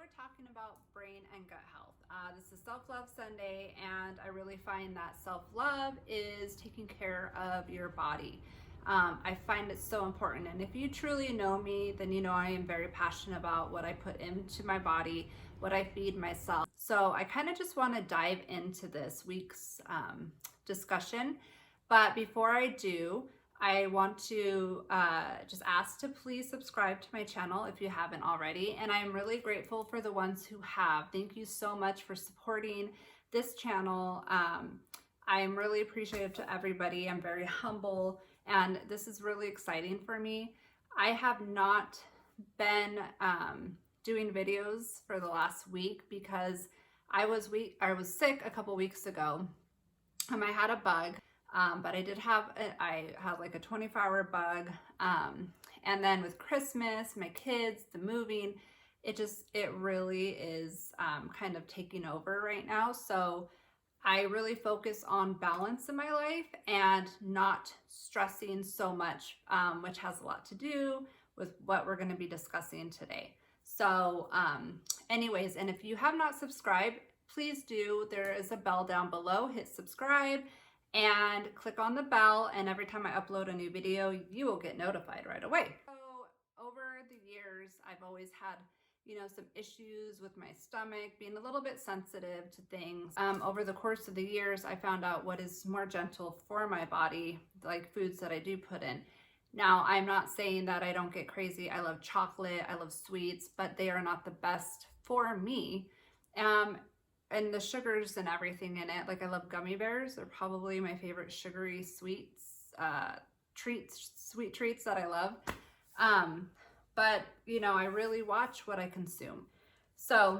we're talking about brain and gut health. This is Self-Love Sunday, and I really find that self-love is taking care of your body. I find it so important, and if you truly know me, then you know I am very passionate about what I put into my body, what I feed myself. So I kind of just want to dive into this week's discussion, but before I do, I want to just ask to please subscribe to my channel if you haven't already, and I'm really grateful for the ones who have. Thank you so much for supporting this channel. I am really appreciative to everybody. I'm very humble, and this is really exciting for me. I have not been doing videos for the last week because I was sick a couple weeks ago. I had a bug. But I had like a 24-hour bug. And then with Christmas, my kids, the moving, it really is kind of taking over right now. So I really focus on balance in my life and not stressing so much, which has a lot to do with what we're going to be discussing today. So anyways, and if you have not subscribed, please do. There is a bell down below. Hit subscribe and click on the bell, and every time I upload a new video, you will get notified right away. So over the years, I've always had, some issues with my stomach, being a little bit sensitive to things. Over the course of the years, I found out what is more gentle for my body, like foods that I do put in. Now, I'm not saying that I don't get crazy. I love chocolate, I love sweets, but they are not the best for me. And the sugars and everything in it, like I love gummy bears. They're probably my favorite sugary sweet treats that I love. But I really watch what I consume. So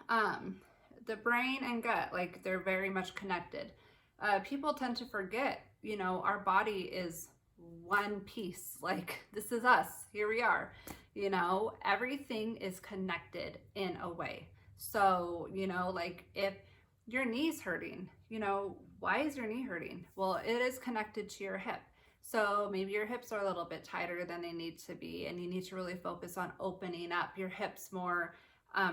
the brain and gut, like they're very much connected. People tend to forget, our body is one piece. Like this is us, here we are, everything is connected in a way. So, like if your knee's hurting, why is your knee hurting? Well, it is connected to your hip. So maybe your hips are a little bit tighter than they need to be, and you need to really focus on opening up your hips more,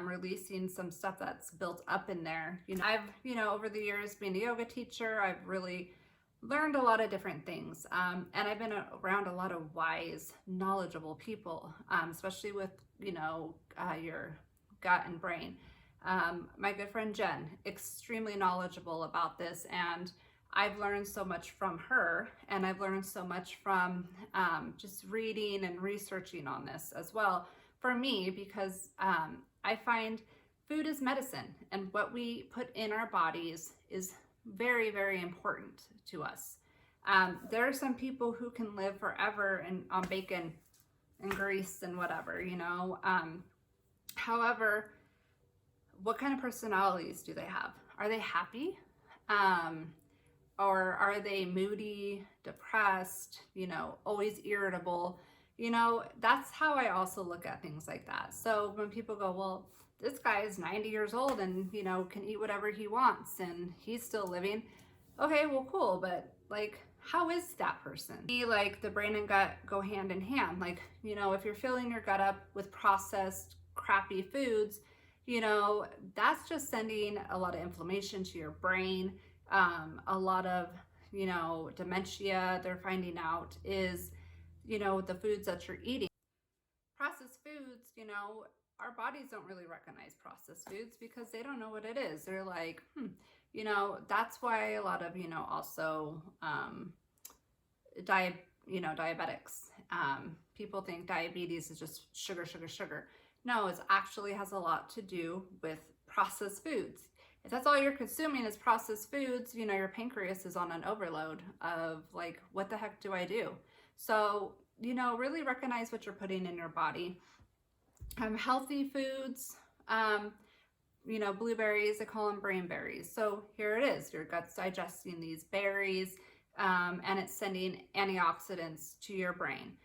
releasing some stuff that's built up in there. I've, over the years being a yoga teacher, I've really learned a lot of different things. And I've been around a lot of wise, knowledgeable people, especially with, your gut and brain. My good friend Jen, extremely knowledgeable about this, and I've learned so much from her, and I've learned so much from just reading and researching on this as well for me, because I find food is medicine, and what we put in our bodies is very, very important to us. There are some people who can live forever on bacon and grease and whatever, however, what kind of personalities do they have? Are they happy? Or are they moody, depressed, always irritable? That's how I also look at things like that. So when people go, well, this guy is 90 years old and, can eat whatever he wants and he's still living. Okay, well, cool. But like, how is that person? Like the brain and gut go hand in hand. Like, if you're filling your gut up with processed, crappy foods, that's just sending a lot of inflammation to your brain. A lot of, dementia they're finding out is, the foods that you're eating. Processed foods, our bodies don't really recognize processed foods because they don't know what it is. They're like, that's why a lot of, also diabetics. People think diabetes is just sugar, sugar, sugar. No, it actually has a lot to do with processed foods. If that's all you're consuming is processed foods, your pancreas is on an overload of like, what the heck do I do? So, really recognize what you're putting in your body. Healthy foods, blueberries, I call them brain berries. So here it is, your gut's digesting these berries, and it's sending antioxidants to your brain.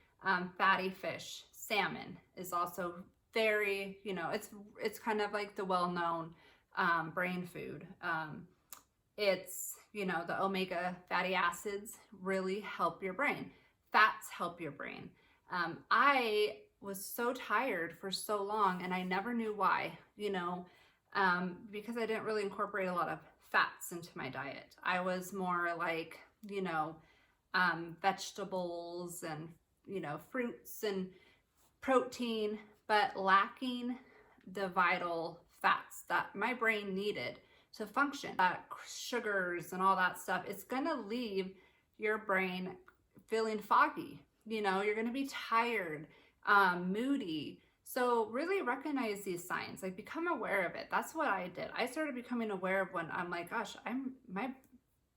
Fatty fish, salmon is also very, it's kind of like the well-known brain food. It's, the omega fatty acids really help your brain. Fats help your brain. I was so tired for so long and I never knew why, because I didn't really incorporate a lot of fats into my diet. I was more like, vegetables and, fruits and protein, but lacking the vital fats that my brain needed to function. Sugars and all that stuff, it's going to leave your brain feeling foggy. You're going to be tired, moody. So really recognize these signs, like become aware of it. That's what I did. I started becoming aware of when I'm like, gosh, my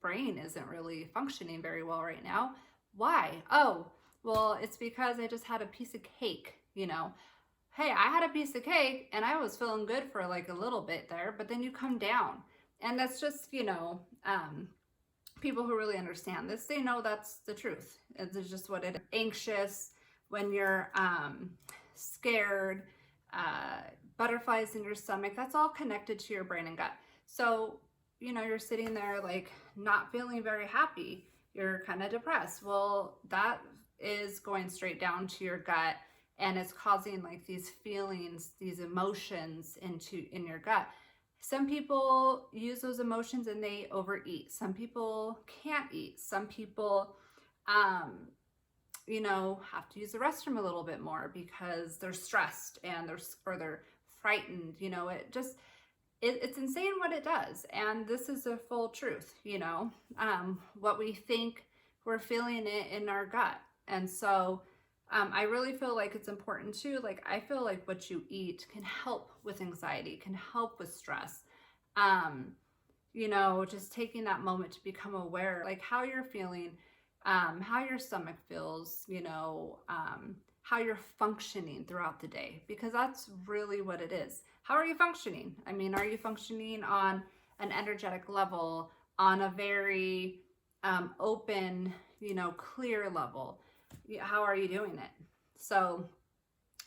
brain isn't really functioning very well right now. Why? Oh, well, it's because I just had a piece of cake, Hey, I had a piece of cake and I was feeling good for like a little bit there, but then you come down. And that's just, people who really understand this, they know that's the truth. It's just what it is. Anxious, when you're scared, butterflies in your stomach, that's all connected to your brain and gut. So, you're sitting there like not feeling very happy. You're kind of depressed. Well, that is going straight down to your gut and it's causing like these feelings, these emotions in your gut. Some people use those emotions and they overeat. Some people can't eat. Some people, have to use the restroom a little bit more because they're stressed and they're frightened. It's insane what it does. And this is the full truth, what we think, we're feeling it in our gut. And so I really feel like it's important too. Like I feel like what you eat can help with anxiety, can help with stress. Just taking that moment to become aware, like how you're feeling, how your stomach feels, how you're functioning throughout the day, because that's really what it is. How are you functioning? I mean, are you functioning on an energetic level, on a very open, clear level? How are you doing it? So,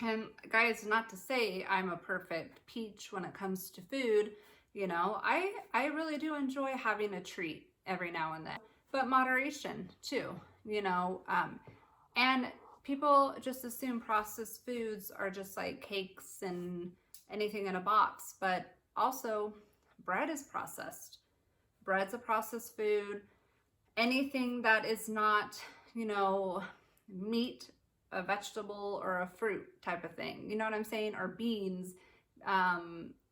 and guys, not to say I'm a perfect peach when it comes to food. I really do enjoy having a treat every now and then, but moderation too, and people just assume processed foods are just like cakes and anything in a box, but also bread is processed. Bread's a processed food. Anything that is not, meat, a vegetable, or a fruit type of thing, you know what I'm saying? Or beans,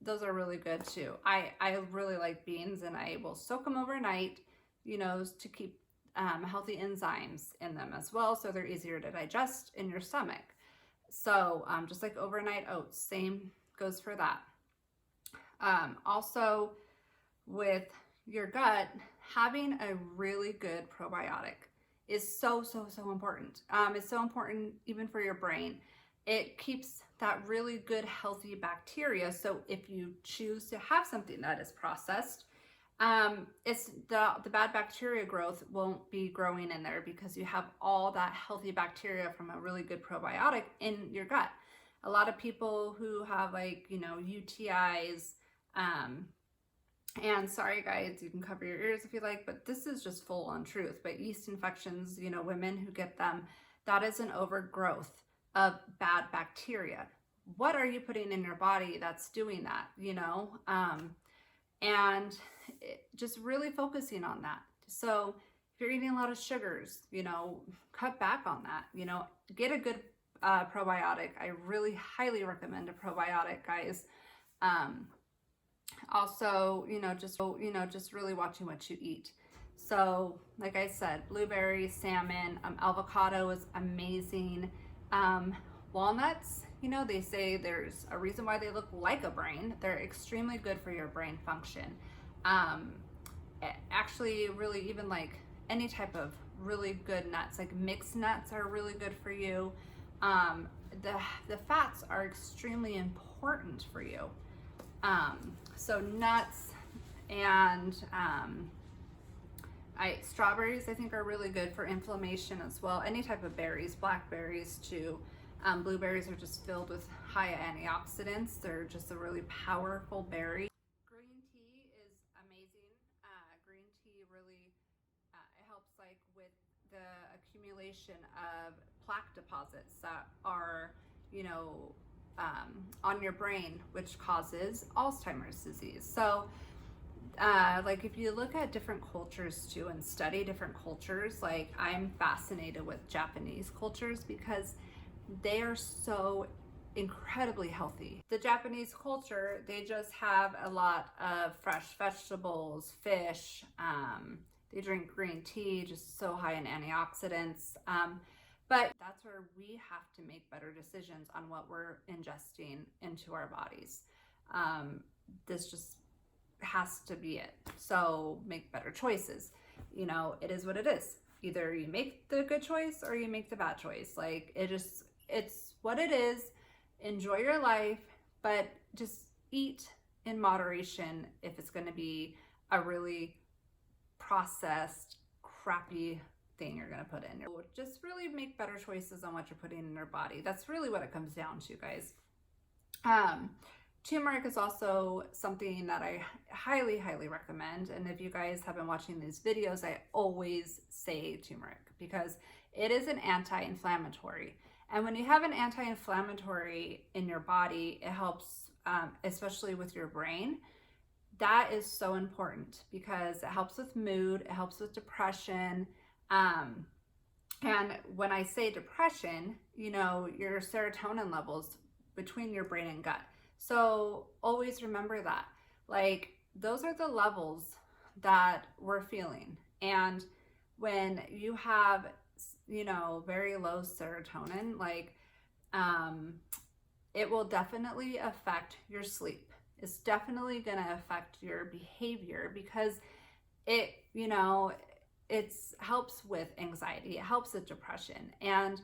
those are really good too. I really like beans and I will soak them overnight, to keep healthy enzymes in them as well, so they're easier to digest in your stomach. So just like overnight oats, same goes for that. Also with your gut, having a really good probiotic is so important. It's so important even for your brain. It keeps that really good healthy bacteria. So if you choose to have something that is processed, it's the bad bacteria growth won't be growing in there because you have all that healthy bacteria from a really good probiotic in your gut. A lot of people who have UTIs, and sorry guys, you can cover your ears if you like, but this is just full on truth. But yeast infections, women who get them, that is an overgrowth of bad bacteria. What are you putting in your body that's doing that, and just really focusing on that. So if you're eating a lot of sugars, cut back on that, get a good probiotic. I really highly recommend a probiotic, guys. Also, just really watching what you eat. So like I said, blueberries, salmon, avocado is amazing. Walnuts, they say there's a reason why they look like a brain. They're extremely good for your brain function. Actually, really, even like any type of really good nuts, like mixed nuts are really good for you. The fats are extremely important for you. So nuts and strawberries I think are really good for inflammation as well. Any type of berries, blackberries too. Blueberries are just filled with high antioxidants. They're just a really powerful berry. Green tea is amazing. Green tea really it helps like with the accumulation of plaque deposits that are, you know, on your brain, which causes Alzheimer's disease. So like if you look at different cultures too and study different cultures, like I'm fascinated with Japanese cultures because they are so incredibly healthy. The Japanese culture, they just have a lot of fresh vegetables, fish, they drink green tea, just so high in antioxidants. But that's where we have to make better decisions on what we're ingesting into our bodies. This just has to be it. So make better choices. You know, it is what it is. Either you make the good choice or you make the bad choice. Like it's what it is. Enjoy your life, but just eat in moderation if it's going to be a really processed, crappy thing you're going to put in. Just really make better choices on what you're putting in your body. That's really what it comes down to, guys. Turmeric is also something that I highly, highly recommend. And if you guys have been watching these videos, I always say turmeric because it is an anti-inflammatory. And when you have an anti-inflammatory in your body, it helps, especially with your brain. That is so important because it helps with mood, it helps with depression. And when I say depression, you know, your serotonin levels between your brain and gut. So always remember that. Like, those are the levels that we're feeling. And when you have, you know, very low serotonin, like, it will definitely affect your sleep. It's definitely going to affect your behavior because it, you know, it helps with anxiety. It helps with depression. And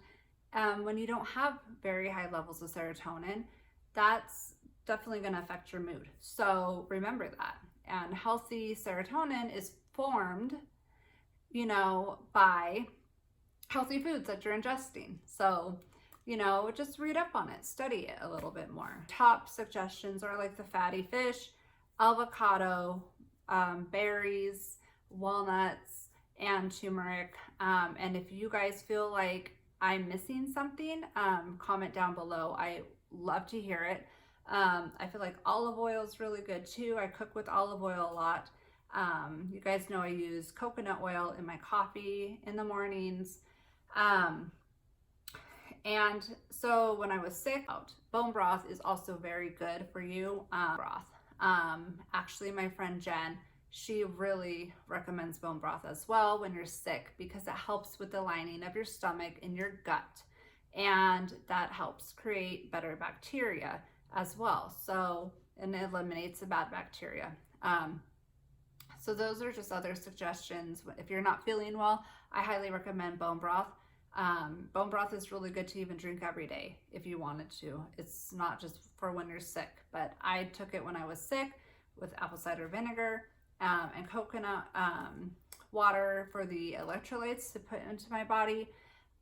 when you don't have very high levels of serotonin, that's definitely going to affect your mood. So remember that. And healthy serotonin is formed, you know, by healthy foods that you're ingesting. So, you know, just read up on it, study it a little bit more. Top suggestions are like the fatty fish, avocado, berries, walnuts, and turmeric. And if you guys feel like I'm missing something, comment down below. I love to hear it. I feel like olive oil is really good too. I cook with olive oil a lot. You guys know I use coconut oil in my coffee in the mornings. And so when I was sick, bone broth is also very good for you. Actually, my friend Jen, she really recommends bone broth as well when you're sick because it helps with the lining of your stomach and your gut. And that helps create better bacteria as well. So, and it eliminates the bad bacteria. So those are just other suggestions. If you're not feeling well, I highly recommend bone broth. Bone broth is really good to even drink every day if you wanted to. It's not just for when you're sick, but I took it when I was sick with apple cider vinegar and coconut water for the electrolytes to put into my body.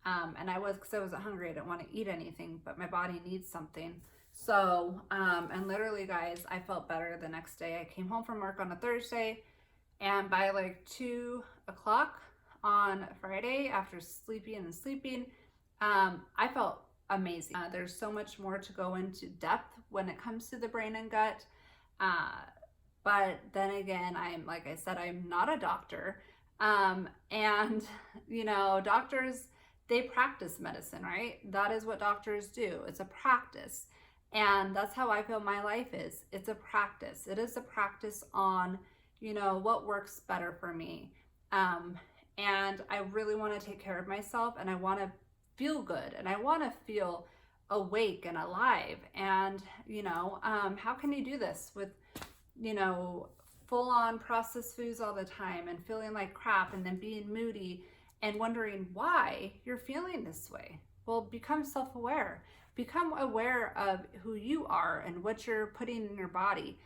And because I wasn't hungry, I didn't want to eat anything, but my body needs something. So, and literally guys, I felt better the next day. I came home from work on a Thursday, and by like 2 o'clock on Friday, after sleeping, I felt amazing. There's so much more to go into depth when it comes to the brain and gut. But then again, like I said, I'm not a doctor. And you know, doctors, they practice medicine, right? That is what doctors do. It's a practice. And that's how I feel my life is. It's a practice. It is a practice on, you know, what works better for me. And I really want to take care of myself, and I want to feel good, and I want to feel awake and alive. And, you know, how can you do this with, you know, full on processed foods all the time and feeling like crap and then being moody and wondering why you're feeling this way? Well, become self-aware. Become aware of who you are and what you're putting in your body.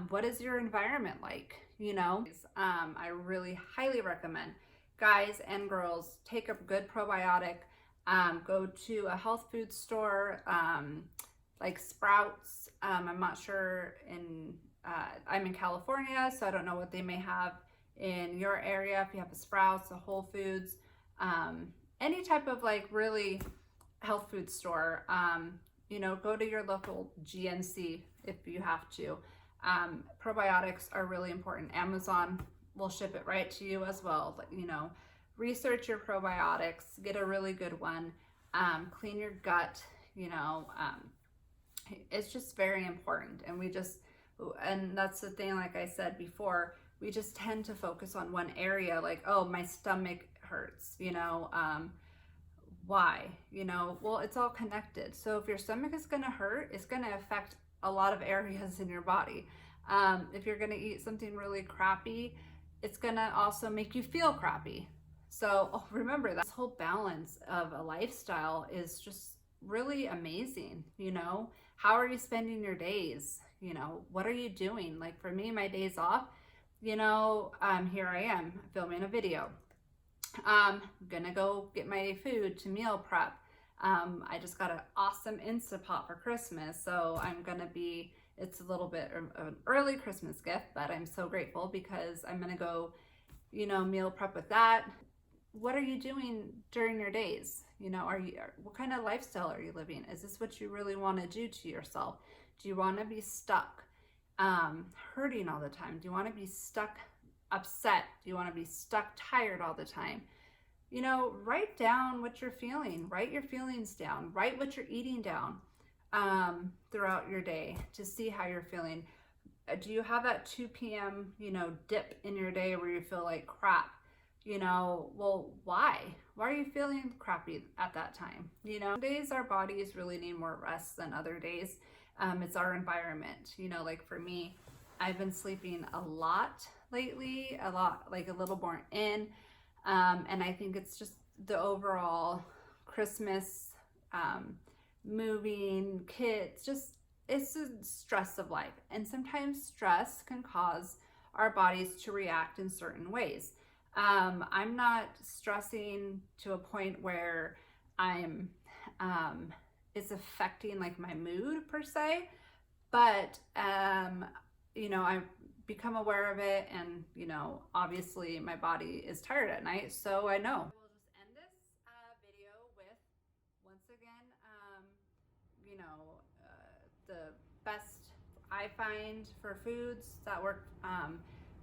What is your environment like? You know, I really highly recommend guys and girls take a good probiotic. Go to a health food store like Sprouts. I'm not sure I'm in California, so I don't know what they may have in your area. If you have a Sprouts, a Whole Foods, any type of like really health food store. You know, go to your local GNC if you have to. Probiotics are really important. Amazon will ship it right to you as well. You know, research your probiotics, get a really good one. Clean your gut. You know, it's just very important. And that's the thing, like I said before, we just tend to focus on one area, like, oh, my stomach hurts, you know, why? You know, well, it's all connected. So if your stomach is going to hurt, it's going to affect a lot of areas in your body. If you're going to eat something really crappy, it's going to also make you feel crappy. So remember that this whole balance of a lifestyle is just really amazing. You know, how are you spending your days? You know, what are you doing? Like for me, my days off, you know, here I am filming a video. I'm gonna go get my food to meal prep. I just got an awesome Instapot for Christmas, so I'm gonna be, it's a little bit of an early Christmas gift, but I'm so grateful because I'm gonna go, you know, meal prep with that. What are you doing during your days? You know, what kind of lifestyle are you living? Is this what you really want to do to yourself? Do you want to be stuck hurting all the time? Do you want to be stuck upset? Do you want to be stuck tired all the time? You know, write down what you're feeling. Write your feelings down. Write what you're eating down throughout your day to see how you're feeling. Do you have that 2 p.m., you know, dip in your day where you feel like crap? You know, well, why? Why are you feeling crappy at that time? You know, some days our bodies really need more rest than other days. It's our environment. You know, like for me, I've been sleeping a lot lately, like a little more in. And I think it's just the overall Christmas, moving, kids, just, it's the stress of life. And sometimes stress can cause our bodies to react in certain ways. I'm not stressing to a point where it's affecting like my mood per se, but, you know, I've become aware of it, and, you know, obviously my body is tired at night, so I know. We'll just end this video with, once again, you know, the best I find for foods that work,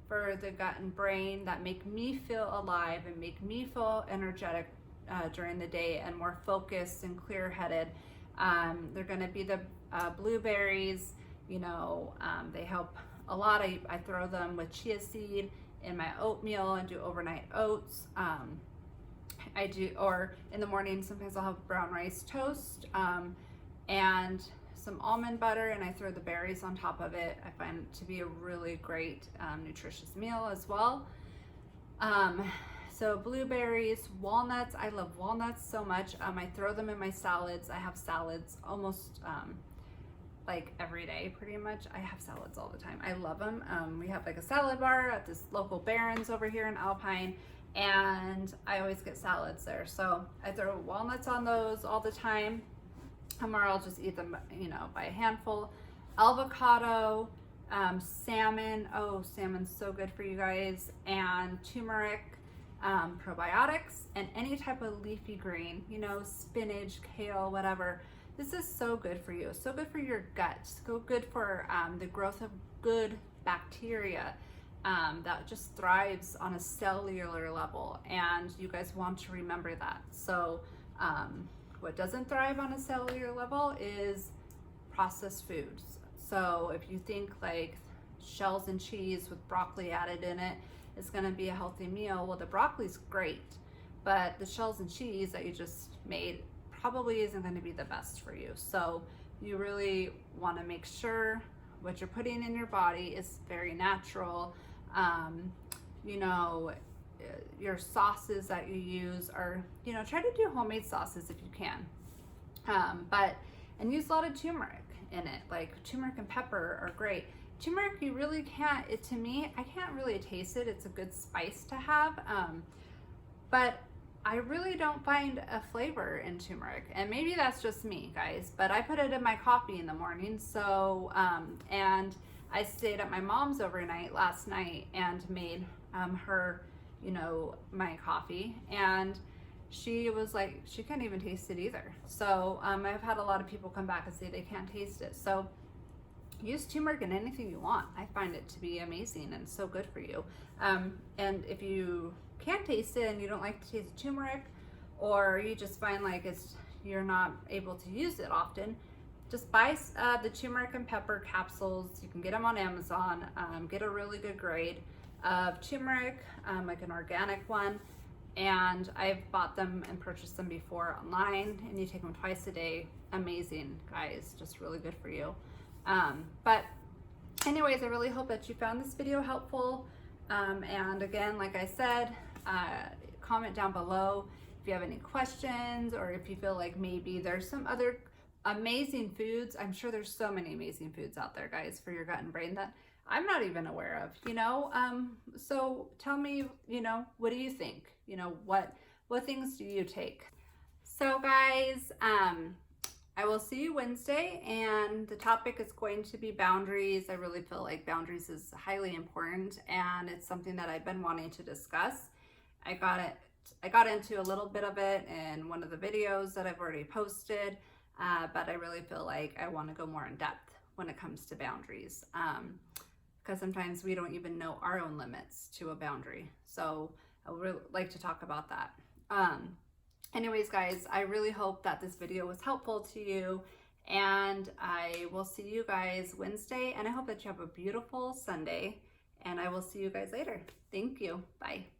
for the gut and brain, that make me feel alive and make me feel energetic during the day and more focused and clear-headed. They're going to be the blueberries. You know, they help a lot. I throw them with chia seed in my oatmeal and do overnight oats. I do, or in the morning sometimes I'll have brown rice toast and some almond butter, and I throw the berries on top of it. I find it to be a really great nutritious meal as well. So blueberries, walnuts, I love walnuts so much. I throw them in my salads. I have salads almost like every day pretty much. I have salads all the time. I love them. We have like a salad bar at this local Barron's over here in Alpine, and I always get salads there. So I throw walnuts on those all the time. Or I'll just eat them, you know, by a handful. Avocado, salmon. Oh, salmon's so good for you guys. And turmeric, probiotics, and any type of leafy green, you know, spinach, kale, whatever. This is so good for you. So good for your gut. So good for the growth of good bacteria that just thrives on a cellular level. And you guys want to remember that. So, what doesn't thrive on a cellular level is processed foods. So if you think like shells and cheese with broccoli added in it is going to be a healthy meal, well, the broccoli's great, but the shells and cheese that you just made probably isn't going to be the best for you. So you really want to make sure what you're putting in your body is very natural. You know, your sauces that you use are, you know, try to do homemade sauces if you can, and use a lot of turmeric in it. Like turmeric and pepper are great. Turmeric, you really can't, to me, I can't really taste it. It's a good spice to have, but I really don't find a flavor in turmeric, and maybe that's just me, guys, but I put it in my coffee in the morning. So and I stayed at my mom's overnight last night and made her, you know, my coffee, and she was like, she can't even taste it either. So I've had a lot of people come back and say they can't taste it. So use turmeric in anything you want. I find it to be amazing and so good for you. And if you can't taste it and you don't like to taste turmeric, or you just find like you're not able to use it often, just buy the turmeric and pepper capsules. You can get them on Amazon. Get a really good grade of turmeric, like an organic one. And I've bought them and purchased them before online, and you take them twice a day. Amazing, guys, just really good for you. But anyways, I really hope that you found this video helpful. And again, like I said, comment down below if you have any questions, or if you feel like maybe there's some other amazing foods. I'm sure there's so many amazing foods out there, guys, for your gut and brain that I'm not even aware of, you know? So tell me, you know, what do you think? You know, what things do you take? So guys, I will see you Wednesday, and the topic is going to be boundaries. I really feel like boundaries is highly important, and it's something that I've been wanting to discuss. I got into a little bit of it in one of the videos that I've already posted, but I really feel like I want to go more in depth when it comes to boundaries, because sometimes we don't even know our own limits to a boundary. So I would really like to talk about that. Anyways, guys, I really hope that this video was helpful to you, and I will see you guys Wednesday, and I hope that you have a beautiful Sunday, and I will see you guys later. Thank you. Bye.